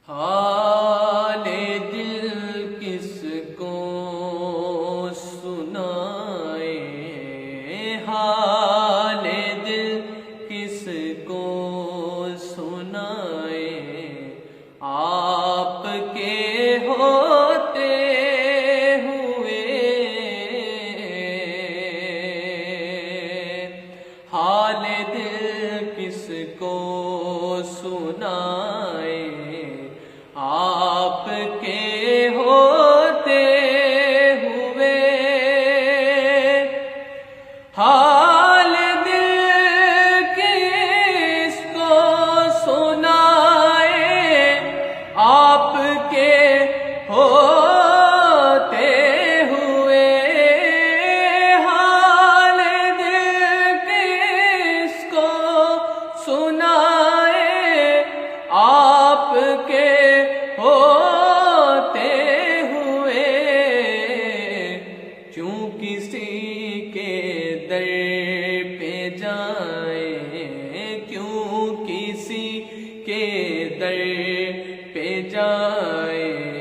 حال دل کس کو سنائیں، حال دل کس کو سنائیں، آپ کے ہوتے ہوئے حال دل کس کو سنائیں، آپ کے ہوتے ہوئے حال دل کس کو سنائیں، آپ کے ہوتے ہوئے حال دل کس کو سنائیں، آپ کے ہوتے ہوئے کیوں کسی کے در پہ جائیں، کیوں کسی کے در پہ جائیں،